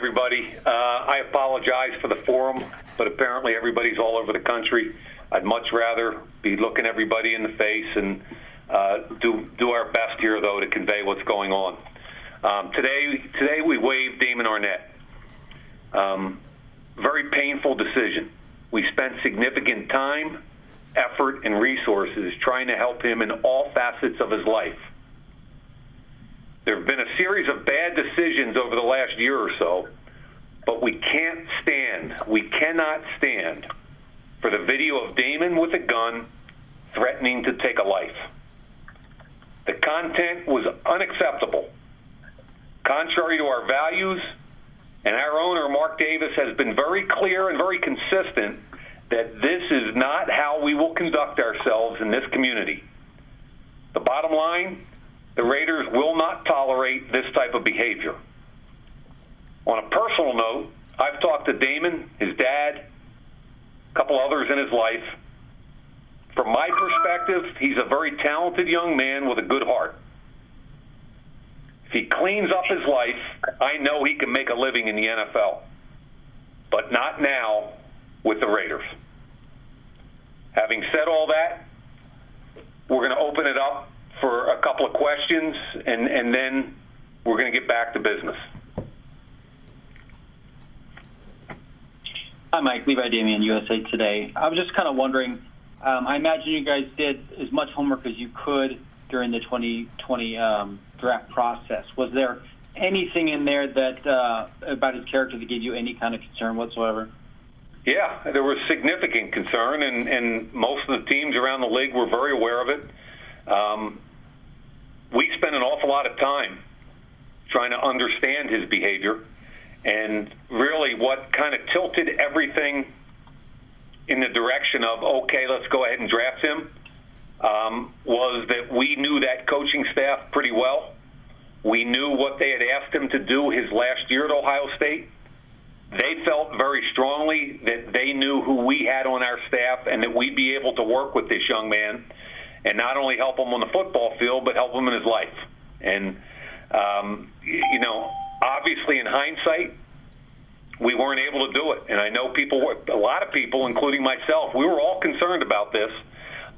everybody. I apologize for the forum, but apparently everybody's all over the country. I'd much rather be looking everybody in the face and do our best here, though, to convey what's going on. Today we waived Damon Arnette. Very painful decision. We spent significant time, effort, and resources trying to help him in all facets of his life. There have been a series of bad decisions over the last year or so, but we cannot stand for the video of Damon with a gun threatening to take a life. The content was unacceptable. Contrary to our values, and our owner, Mark Davis, has been very clear and very consistent that this is not how we will conduct ourselves in this community. The bottom line, the Raiders will not tolerate this type of behavior. On a personal note, I've talked to Damon, his dad, a couple others in his life. From my perspective, he's a very talented young man with a good heart. If he cleans up his life, I know he can make a living in the NFL, but not now with the Raiders. Having said all that, we're going to open it up for a couple of questions, and then we're going to get back to business. Hi, Mike. Levi Damian, USA Today. I was just kind of wondering, I imagine you guys did as much homework as you could during the 2020 draft process. Was there anything in there that about his character that gave you any kind of concern whatsoever? Yeah, there was significant concern, and most of the teams around the league were very aware of it. We spent an awful lot of time trying to understand his behavior, and really what kind of tilted everything in the direction of, okay, let's go ahead and draft him, was that we knew that coaching staff pretty well. We knew what they had asked him to do his last year at Ohio State. They felt very strongly that they knew who we had on our staff and that we'd be able to work with this young man and not only help him on the football field, but help him in his life. And, obviously in hindsight, we weren't able to do it. And I know a lot of people, including myself, we were all concerned about this,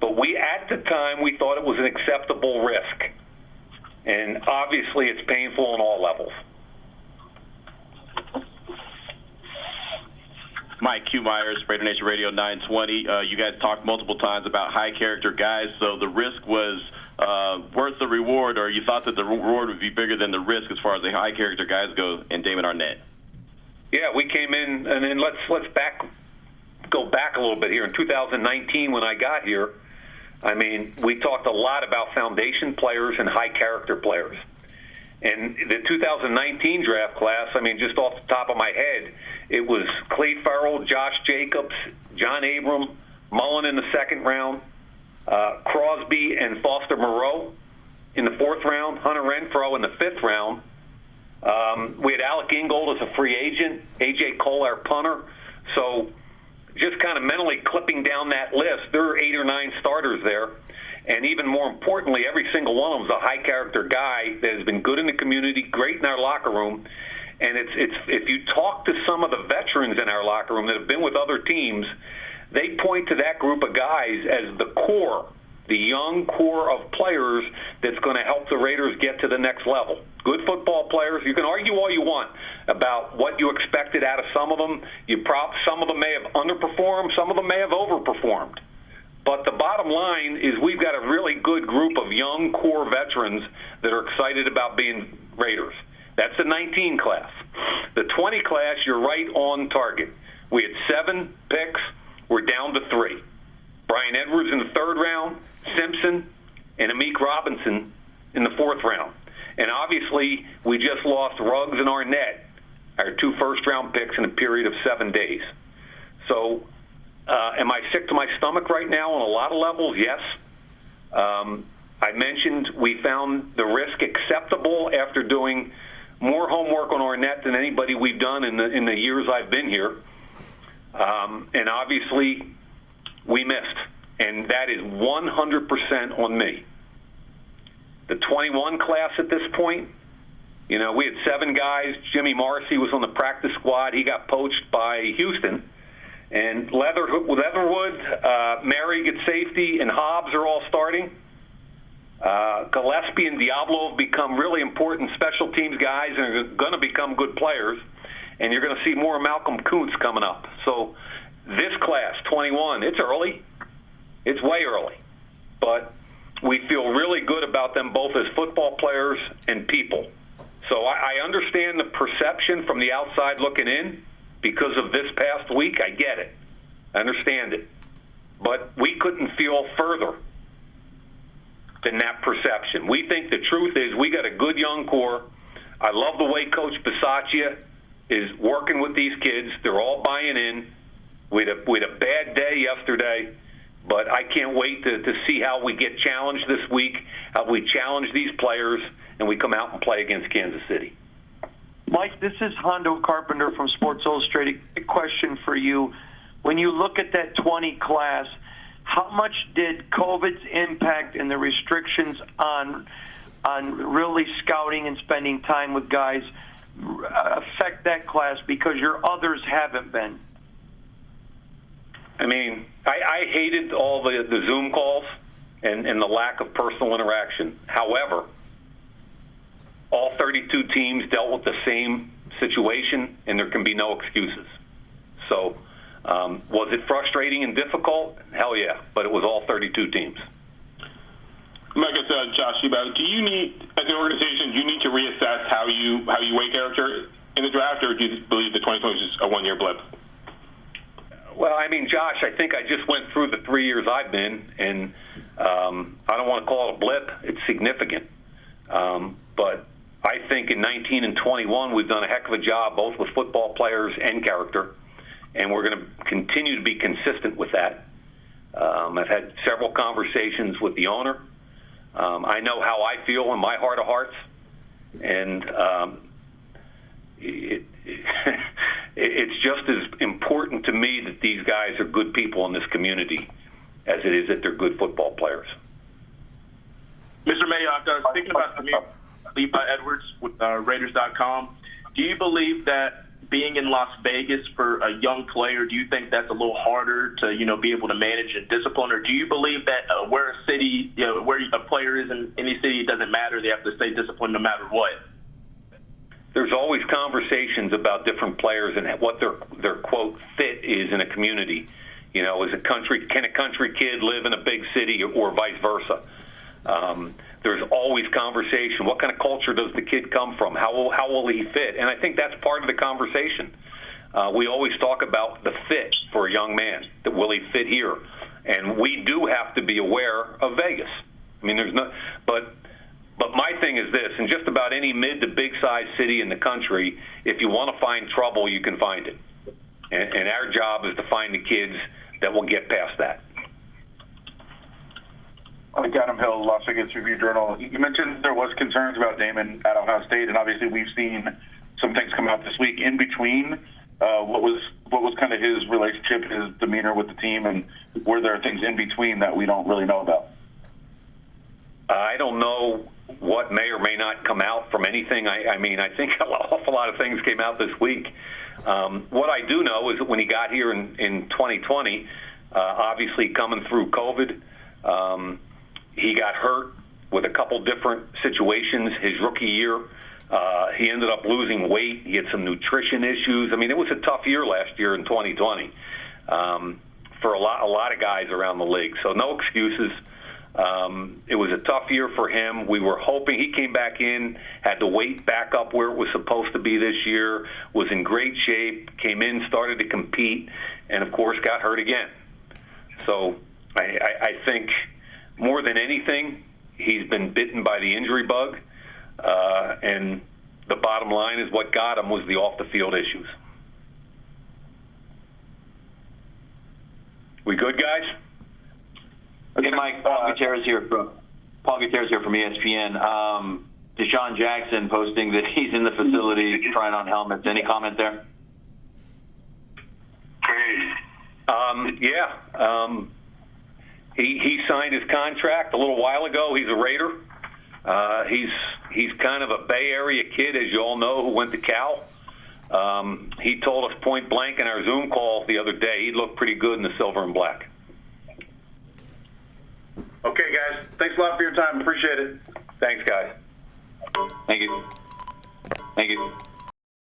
but at the time, we thought it was an acceptable risk. And obviously it's painful on all levels. Mike Q. Myers, Raider Nation Radio 920. You guys talked multiple times about high-character guys, so the risk was worth the reward, or you thought that the reward would be bigger than the risk as far as the high-character guys go, and Damon Arnette. Yeah, we came in, and then let's go back a little bit here. In 2019, when I got here, we talked a lot about foundation players and high-character players. And the 2019 draft class, just off the top of my head, it was Clay Farrell, Josh Jacobs, John Abram, Mullen in the second round, Crosby and Foster Moreau in the fourth round, Hunter Renfrow in the fifth round. We had Alec Ingold as a free agent, A.J. Cole, our punter. So just kind of mentally clipping down that list, there are 8 or 9 starters there. And even more importantly, every single one of them is a high-character guy that has been good in the community, great in our locker room. And it's if you talk to some of the veterans in our locker room that have been with other teams, they point to that group of guys as the core, the young core of players that's going to help the Raiders get to the next level. Good football players. You can argue all you want about what you expected out of some of them. Some of them may have underperformed, some of them may have overperformed. But the bottom line is we've got a really good group of young core veterans that are excited about being Raiders. That's the 19 class. The 20 class, you're right on target. We had 7 picks. We're down to 3. Brian Edwards in the third round, Simpson, and Amik Robinson in the fourth round. And obviously, we just lost Ruggs and Arnette, our 2 first-round picks in a period of 7 days. So am I sick to my stomach right now on a lot of levels? Yes. I mentioned we found the risk acceptable after doing more homework on Arnette than anybody we've done in the years I've been here. And obviously, we missed. And that is 100% on me. The 21 class at this point, You know, we had 7 guys. Jimmy Marcy was on the practice squad. He got poached by Houston. And Leatherwood, Merrick at safety, and Hobbs are all starting. Gillespie and Diablo have become really important special teams guys and are going to become good players. And you're going to see more Malcolm Kuntz coming up. So this class, 21, it's early. It's way early. But we feel really good about them both as football players and people. So I understand the perception from the outside looking in because of this past week. I get it. I understand it. But we couldn't feel further than that perception. We think the truth is we got a good young core. I love the way Coach Bisaccia is working with these kids. They're all buying in. We had a bad day yesterday, but I can't wait to see how we get challenged this week, how we challenge these players, and we come out and play against Kansas City. Mike, this is Hondo Carpenter from Sports Illustrated. A question for you. When you look at that 20 class, how much did COVID's impact and the restrictions on really scouting and spending time with guys affect that class because your others haven't been? I mean, I hated all the Zoom calls and the lack of personal interaction. However, all 32 teams dealt with the same situation, and there can be no excuses. So was it frustrating and difficult? Hell yeah, but it was all 32 teams. Like I said, Josh, do you need, as an organization, do you need to reassess how you weigh character in the draft, or do you believe the 2020 is just a one-year blip? Well, I mean, Josh, I think I just went through the 3 years I've been, and I don't want to call it a blip. It's significant. But I think in 19 and 21, we've done a heck of a job, both with football players and character, and we're going to continue to be consistent with that. I've had several conversations with the owner. I know how I feel in my heart of hearts, and it's just as important to me that these guys are good people in this community as it is that they're good football players. Mr. Mayock, thinking about Levi Edwards with Raiders.com, do you believe that being in Las Vegas for a young player, do you think that's a little harder to, be able to manage and discipline, or do you believe that where a city, where a player is in any city, it doesn't matter, they have to stay disciplined no matter what? There's always conversations about different players and what their quote fit is in a community. Can a country kid live in a big city or vice versa? There's always conversation. What kind of culture does the kid come from? How will he fit? And I think that's part of the conversation. We always talk about the fit for a young man. That will he fit here? And we do have to be aware of Vegas. I mean, but my thing is this: in just about any mid to big size city in the country, if you want to find trouble, you can find it. And our job is to find the kids that will get past that. Adam Hill, Las Vegas Review-Journal. You mentioned there was concerns about Damon at Ohio State, and obviously we've seen some things come out this week. In between, what was kind of his relationship, his demeanor with the team, and were there things in between that we don't really know about? I don't know what may or may not come out from anything. I mean, I think an awful lot of things came out this week. What I do know is that when he got here in 2020, obviously coming through COVID, he got hurt with a couple different situations his rookie year. He ended up losing weight. He had some nutrition issues. I mean, it was a tough year last year in 2020 for a lot of guys around the league. So no excuses. It was a tough year for him. We were hoping he came back in, had the weight back up where it was supposed to be this year, was in great shape, came in, started to compete, and of course got hurt again. So I think more than anything, he's been bitten by the injury bug, and the bottom line is what got him was the off-the-field issues. We good, guys? Hey, Mike, Paul Gutierrez here from ESPN. Deshaun Jackson posting that he's in the facility trying on helmets. Any comment there? Yeah. He signed his contract a little while ago. He's a Raider. He's kind of a Bay Area kid, as you all know, who went to Cal. He told us point blank in our Zoom call the other day he looked pretty good in the silver and black. Okay, guys. Thanks a lot for your time. Appreciate it. Thanks, guys. Thank you. Thank you.